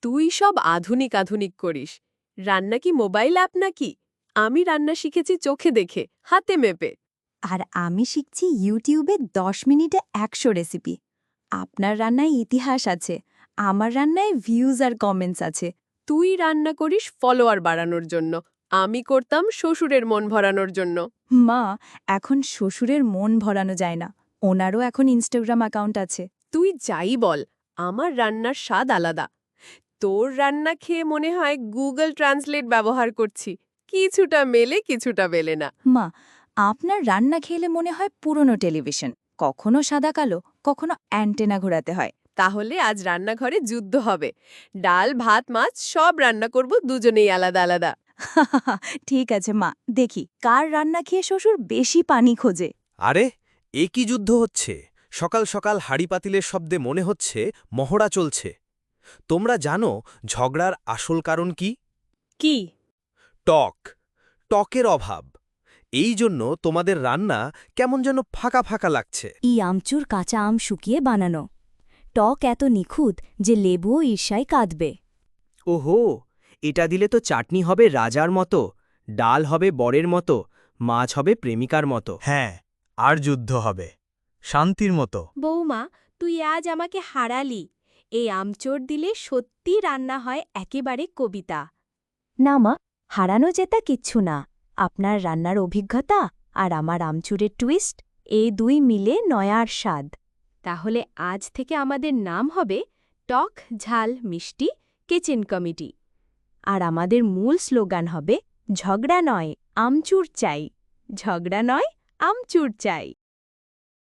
তুই সব আধুনিক আধুনিক করিস। রান্না কি মোবাইল অ্যাপ নাকি? আমি রান্না শিখেছি চোখে দেখে, হাতে মেপে। আর আমি শিখছি ইউটিউবে 10 মিনিটে 100 রেসিপি। আপনার রান্নায় ইতিহাস আছে, আমার রান্নায় ভিউজ আর কমেন্টস আছে। তুই রান্না করিস ফলোয়ার বাড়ানোর জন্য, আমি করতাম শ্বশুরের মন ভরানোর জন্য। মা, এখন শ্বশুরের মন ভরানো যায় না, ওনারও এখন ইনস্টাগ্রাম অ্যাকাউন্ট আছে। তুই যাই বল, আমার রান্নার স্বাদ আলাদা। তোর রান্না খেয়ে মনে হয় গুগল ট্রান্সলেট ব্যবহার করছি। কিছুটা মেলে কিছুটা মেলে না। মা, আপনার রান্না খেলে মনে হয় পুরনো টেলিভিশন, কখনো সাদা কালো, কখনো অ্যান্টেনা ঘোরাতে হয়। তাহলে আজ রান্নাঘরে যুদ্ধ হবে। ডাল ভাত মাছ সব রান্না করব দুজনেই আলাদা আলাদা। ঠিক আছে মা, দেখি কার রান্না খেয়ে শ্বশুর বেশি পানি খোঁজে। আরে এ কি যুদ্ধ হচ্ছে? সকাল সকাল হাড়ি পাতিলের শব্দে মনে হচ্ছে মহড়া চলছে। তোমরা জানো ঝগড়ার আসল কারণ কি? কি? টক। টকের অভাব। এই জন্য তোমাদের রান্না কেমন যেন ফাঁকা ফাঁকা লাগছে। ই আমচুর কাঁচা আম শুকিয়ে বানানো। টক এত নিখুঁত যে লেবুও ঈর্ষায় কাঁদবে। ওহো, এটা দিলে তো চাটনি হবে রাজার মতো, ডাল হবে বরের মতো, মাছ হবে প্রেমিকার মতো। হ্যাঁ, আর যুদ্ধ হবে শান্তির মতো। বৌমা, তুই আজ আমাকে হারালি। এই আমচোর দিলে সত্যি রান্না হয় একেবারে কবিতা। না মা, হারানো জেতা কিচ্ছু না। আপনার রান্নার অভিজ্ঞতা আর আমার আমচুরের টুইস্ট, এই দুই মিলে নয়ার স্বাদ। তাহলে আজ থেকে আমাদের নাম হবে টক ঝাল মিষ্টি কিচেন কমিটি। আর আমাদের মূল স্লোগান হবে ঝগড়া নয় আমচুর চাই, ঝগড়া নয় আমচুর চাই।